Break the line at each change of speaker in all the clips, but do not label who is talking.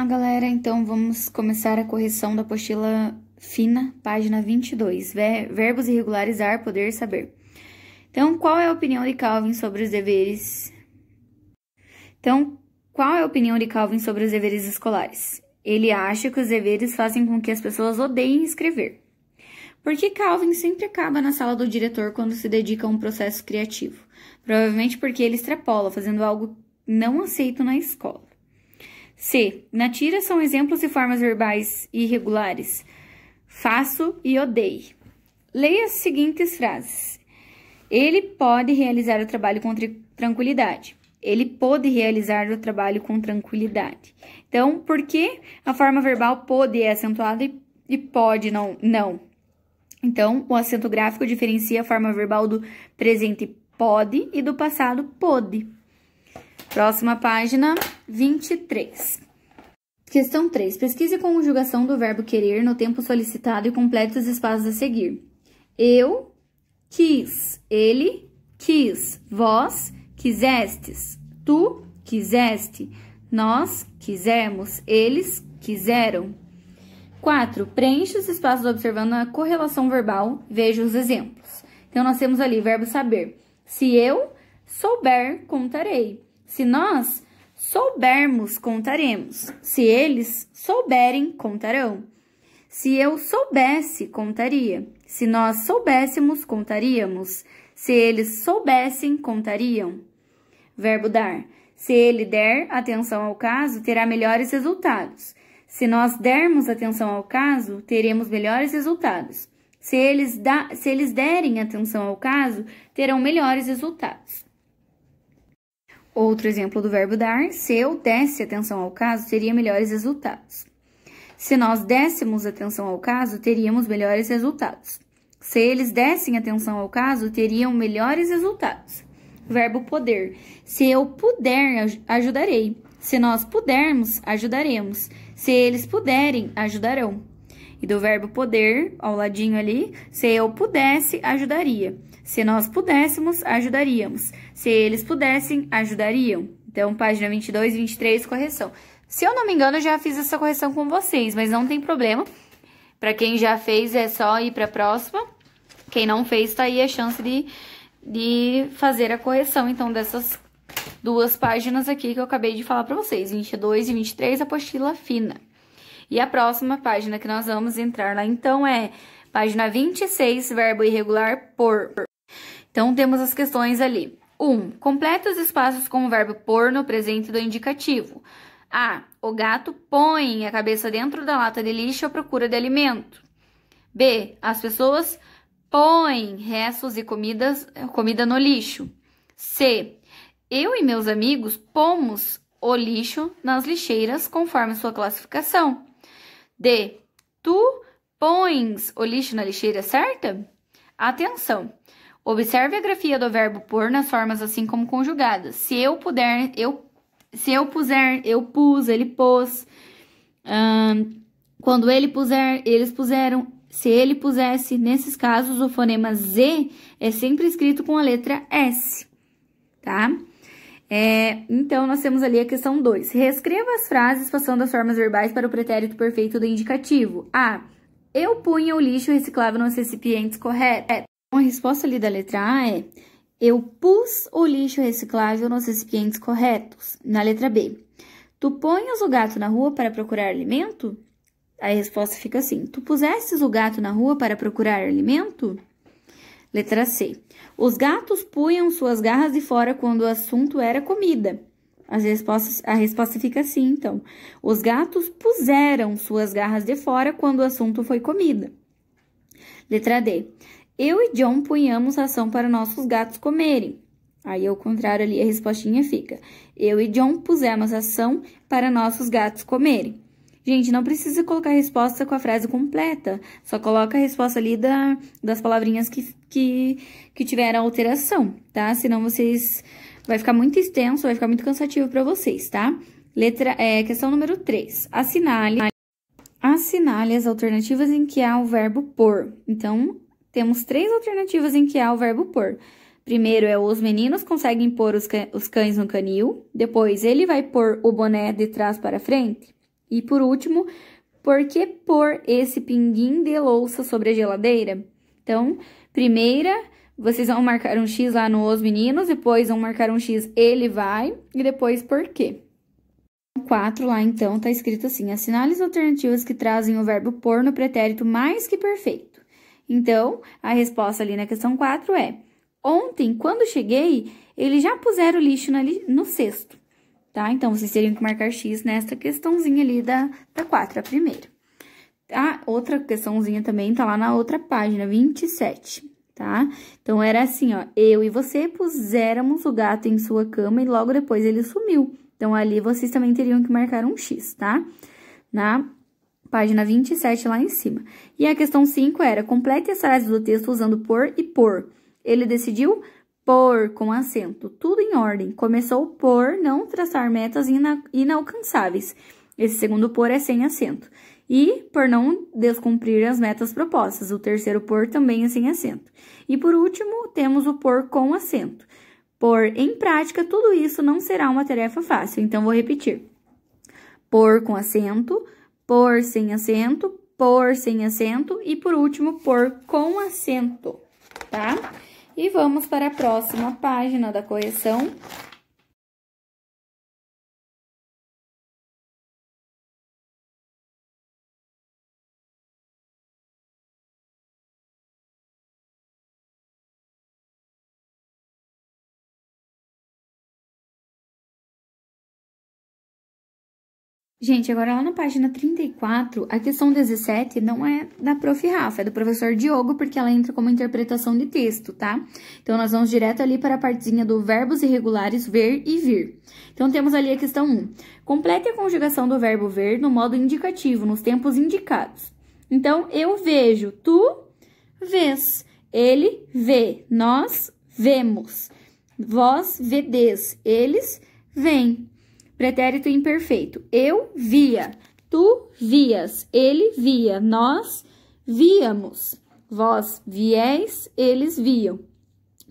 Olá, galera! Então, vamos começar a correção da apostila fina, página 22. Verbos irregulares, ar, poder, saber. Então, qual é a opinião de Calvin sobre os deveres? Escolares? Ele acha que os deveres fazem com que as pessoas odeiem escrever. Por que Calvin sempre acaba na sala do diretor quando se dedica a um processo criativo? Provavelmente porque ele extrapola, fazendo algo não aceito na escola. C. Na tira são exemplos de formas verbais irregulares. Faço e odeio. Leia as seguintes frases. Ele pode realizar o trabalho com tranquilidade. Ele pôde realizar o trabalho com tranquilidade. Então, por que a forma verbal pôde é acentuada e pode não? Então, o acento gráfico diferencia a forma verbal do presente pode e do passado pôde. Próxima página, 23. Questão 3. Pesquise a conjugação do verbo querer no tempo solicitado e complete os espaços a seguir. Eu quis, ele quis, vós quisestes, tu quiseste, nós quisemos, eles quiseram. 4. Preencha os espaços observando a correlação verbal, veja os exemplos. Então, nós temos ali verbo saber. Se eu souber, contarei. Se nós soubermos, contaremos. Se eles souberem, contarão. Se eu soubesse, contaria. Se nós soubéssemos, contaríamos. Se eles soubessem, contariam. Verbo dar. Se ele der atenção ao caso, terá melhores resultados. Se nós dermos atenção ao caso, teremos melhores resultados. Se eles derem atenção ao caso, terão melhores resultados. Outro exemplo do verbo dar. Se eu desse atenção ao caso, teria melhores resultados. Se nós dessemos atenção ao caso, teríamos melhores resultados. Se eles dessem atenção ao caso, teriam melhores resultados. Verbo poder. Se eu puder, ajudarei. Se nós pudermos, ajudaremos. Se eles puderem, ajudarão. E do verbo poder, ao ladinho ali, se eu pudesse, ajudaria. Se nós pudéssemos, ajudaríamos. Se eles pudessem, ajudariam. Então, página 22 e 23, correção. Se eu não me engano, eu já fiz essa correção com vocês, mas não tem problema. Para quem já fez, é só ir para a próxima. Quem não fez, tá aí a chance de fazer a correção, então, dessas duas páginas aqui que eu acabei de falar para vocês. 22 e 23, apostila fina. E a próxima página que nós vamos entrar lá, então, é página 26, verbo irregular por. Então, temos as questões ali. 1. Completa os espaços com o verbo por no presente do indicativo. A. O gato põe a cabeça dentro da lata de lixo à procura de alimento. B. As pessoas põem restos de comida no lixo. C. Eu e meus amigos pomos o lixo nas lixeiras conforme sua classificação. D. Tu pões o lixo na lixeira certa? Atenção! Observe a grafia do verbo pôr nas formas assim como conjugadas. Se eu puder, se eu puser, eu pus, ele pôs. Quando ele puser, eles puseram. Se ele pusesse, nesses casos, o fonema Z é sempre escrito com a letra S, tá? Então, nós temos ali a questão 2. Reescreva as frases passando as formas verbais para o pretérito perfeito do indicativo. A. Eu punha o lixo reciclável nos recipientes corretos. A resposta ali da letra A é: eu pus o lixo reciclável nos recipientes corretos. Na letra B, tu ponhas o gato na rua para procurar alimento? A resposta fica assim: tu pusestes o gato na rua para procurar alimento? Letra C, os gatos punham suas garras de fora quando o assunto era comida. A resposta fica assim, então: os gatos puseram suas garras de fora quando o assunto foi comida. Letra D, eu e John punhamos ração para nossos gatos comerem. Aí, ao contrário ali, a respostinha fica: eu e John pusemos ração para nossos gatos comerem. Gente, não precisa colocar a resposta com a frase completa. Só coloca a resposta ali das palavrinhas que tiveram alteração, tá? Senão vai ficar muito extenso, vai ficar muito cansativo para vocês, tá? Questão número 3. Assinale as alternativas em que há o verbo por. Então, temos 3 alternativas em que há o verbo por. Primeiro é os meninos conseguem pôr os cães no canil. Depois, ele vai pôr o boné de trás para frente. E por último, por que pôr esse pinguim de louça sobre a geladeira? Então, primeira, vocês vão marcar um X lá no os meninos, depois vão marcar um X ele vai, e depois por quê. 4 lá, então, tá escrito assim, assinale as alternativas que trazem o verbo pôr no pretérito mais que perfeito. Então, a resposta ali na questão 4 é, ontem, quando cheguei, eles já puseram o lixo no cesto, tá? Então, vocês teriam que marcar X nessa questãozinha ali da 4, a primeira. A outra questãozinha também tá lá na outra página, 27, tá? Então, era assim, ó, eu e você puséramos o gato em sua cama e logo depois ele sumiu. Então, ali vocês também teriam que marcar um X, tá? Na página 27 lá em cima. E a questão 5 era, complete as frases do texto usando por e por. Ele decidiu por com acento, tudo em ordem. Começou por não traçar metas inalcançáveis. Esse segundo por é sem acento. E por não descumprir as metas propostas. O terceiro por também é sem acento. E por último, temos o por com acento. Por em prática, tudo isso não será uma tarefa fácil. Então, vou repetir. Por com acento, por sem acento e por último, por com acento, tá? E vamos para a próxima página da correção. Gente, agora lá na página 34, a questão 17 não é da prof. Rafa, é do professor Diogo, porque ela entra como interpretação de texto, tá? Então, nós vamos direto ali para a partezinha do verbos irregulares ver e vir. Então, temos ali a questão 1. Complete a conjugação do verbo ver no modo indicativo, nos tempos indicados. Então, eu vejo, tu vês, ele vê, nós vemos, vós vedes, eles veem. Pretérito imperfeito. Eu via, tu vias, ele via, nós víamos, vós viés, eles viam.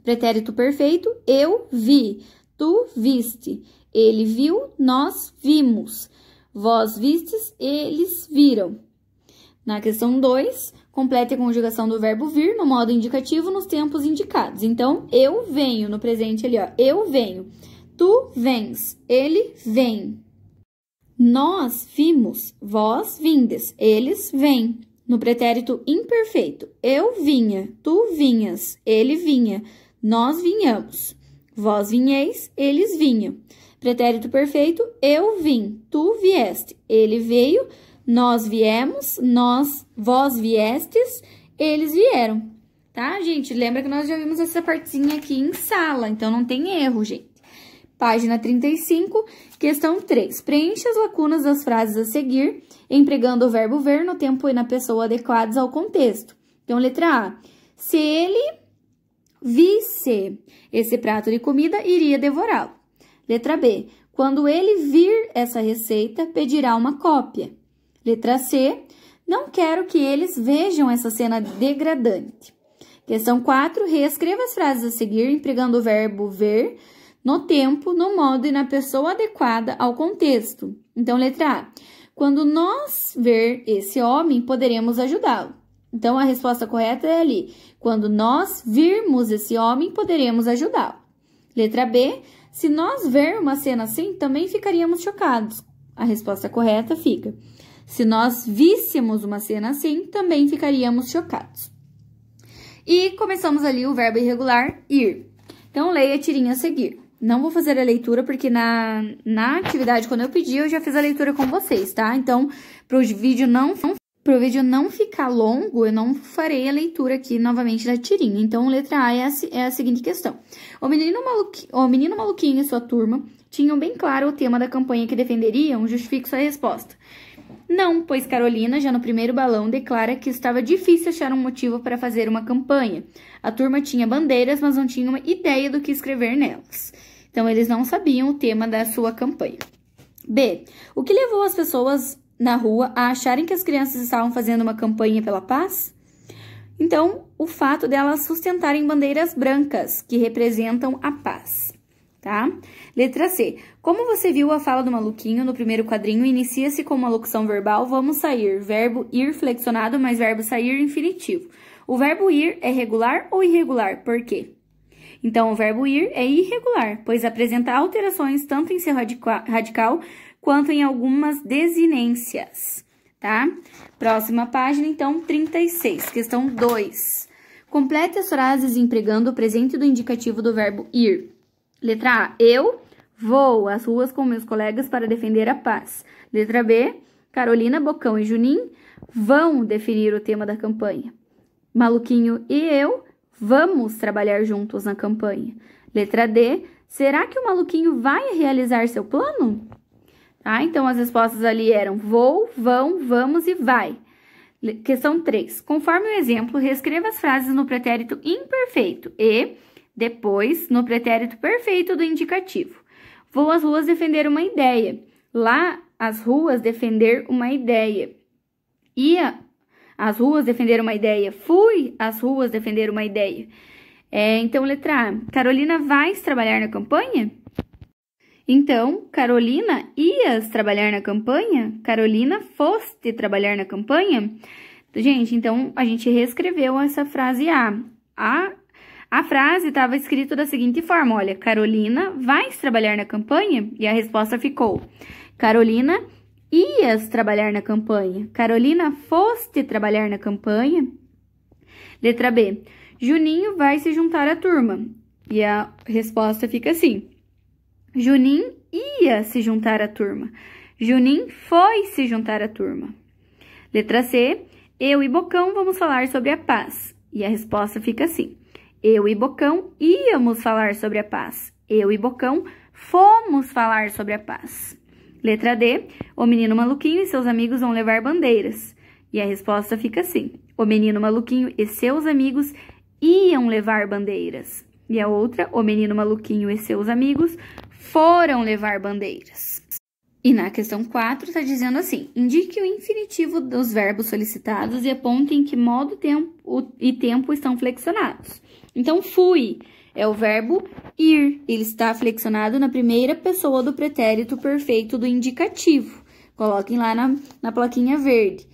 Pretérito perfeito. Eu vi, tu viste, ele viu, nós vimos, vós vistes, eles viram. Na questão 2, complete a conjugação do verbo vir no modo indicativo nos tempos indicados. Então, eu venho, no presente ali, ó, eu venho. Tu vens, ele vem. Nós vimos, vós vindes, eles vêm. No pretérito imperfeito, eu vinha, tu vinhas, ele vinha, nós vinhamos. Vós vinheis, eles vinham. Pretérito perfeito, eu vim, tu vieste, ele veio, nós viemos, vós viestes, eles vieram. Tá, gente? Lembra que nós já vimos essa partezinha aqui em sala, então não tem erro, gente. Página 35, questão 3. Preencha as lacunas das frases a seguir, empregando o verbo ver no tempo e na pessoa adequados ao contexto. Então, letra A. Se ele visse esse prato de comida, iria devorá-lo. Letra B. Quando ele vir essa receita, pedirá uma cópia. Letra C. Não quero que eles vejam essa cena degradante. Questão 4. Reescreva as frases a seguir, empregando o verbo ver no tempo, no modo e na pessoa adequada ao contexto. Então, letra A. Quando nós ver esse homem, poderemos ajudá-lo. Então, a resposta correta é ali. Quando nós virmos esse homem, poderemos ajudá-lo. Letra B. Se nós vermos uma cena assim, também ficaríamos chocados. A resposta correta fica. Se nós víssemos uma cena assim, também ficaríamos chocados. E começamos ali o verbo irregular, ir. Então, leia a tirinha a seguir. Não vou fazer a leitura, porque na atividade, quando eu pedi, eu já fiz a leitura com vocês, tá? Então, pro vídeo não ficar longo, eu não farei a leitura aqui novamente da tirinha. Então, letra A é a seguinte questão. O menino maluquinho e sua turma tinham bem claro o tema da campanha que defenderiam, justifique sua resposta. Não, pois Carolina, já no primeiro balão, declara que estava difícil achar um motivo para fazer uma campanha. A turma tinha bandeiras, mas não tinha uma ideia do que escrever nelas. Então, eles não sabiam o tema da sua campanha. B. O que levou as pessoas na rua a acharem que as crianças estavam fazendo uma campanha pela paz? Então, o fato delas sustentarem bandeiras brancas, que representam a paz. tá? Letra C. Como você viu a fala do maluquinho no primeiro quadrinho, inicia-se com uma locução verbal, vamos sair, verbo ir flexionado mais verbo sair infinitivo. O verbo ir é regular ou irregular? Por quê? Então, o verbo ir é irregular, pois apresenta alterações tanto em seu radical quanto em algumas desinências, tá? Próxima página, então, 36, questão 2. Complete as frases empregando o presente do indicativo do verbo ir. Letra A, eu vou às ruas com meus colegas para defender a paz. Letra B, Carolina, Bocão e Junim vão definir o tema da campanha. Maluquinho e eu vamos trabalhar juntos na campanha. Letra D, será que o maluquinho vai realizar seu plano? Tá, então as respostas ali eram vou, vão, vamos e vai. Questão 3. Conforme o exemplo, reescreva as frases no pretérito imperfeito e depois no pretérito perfeito do indicativo. Vou às ruas defender uma ideia. Lá, às ruas defender uma ideia. Ia às ruas defender uma ideia. Fui às ruas defender uma ideia. Então, letra A. Carolina, vais trabalhar na campanha? Então, Carolina, ias trabalhar na campanha? Carolina, foste trabalhar na campanha? Gente, então, a gente reescreveu essa frase A. A frase estava escrita da seguinte forma, olha, Carolina, vais trabalhar na campanha? E a resposta ficou, Carolina, ias trabalhar na campanha? Carolina, foste trabalhar na campanha? Letra B, Juninho vai se juntar à turma. E a resposta fica assim, Junim ia se juntar à turma. Junim foi se juntar à turma. Letra C, eu e Bocão vamos falar sobre a paz. E a resposta fica assim, eu e Bocão íamos falar sobre a paz. Eu e Bocão fomos falar sobre a paz. Letra D, o menino maluquinho e seus amigos vão levar bandeiras. E a resposta fica assim, o menino maluquinho e seus amigos iam levar bandeiras. E a outra, o menino maluquinho e seus amigos foram levar bandeiras. E na questão 4 está dizendo assim, indique o infinitivo dos verbos solicitados e aponte em que modo e tempo estão flexionados. Então, fui é o verbo ir, ele está flexionado na primeira pessoa do pretérito perfeito do indicativo. Coloquem lá na plaquinha verde.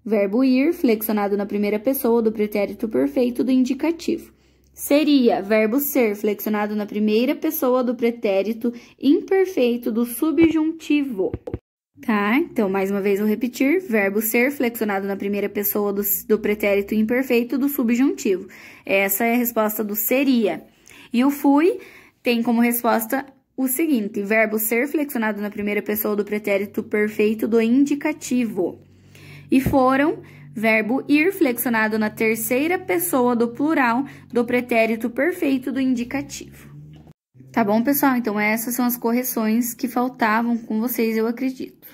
Verbo ir, flexionado na primeira pessoa do pretérito perfeito do indicativo. Seria verbo ser, flexionado na primeira pessoa do pretérito imperfeito do subjuntivo. Tá? Então, mais uma vez, vou repetir. Verbo ser, flexionado na primeira pessoa do pretérito imperfeito do subjuntivo. Essa é a resposta do seria. E o fui tem como resposta o seguinte. Verbo ser, flexionado na primeira pessoa do pretérito perfeito do indicativo. E foram... Verbo ir flexionado na terceira pessoa do plural do pretérito perfeito do indicativo. Tá bom, pessoal? Então, essas são as correções que faltavam com vocês, eu acredito.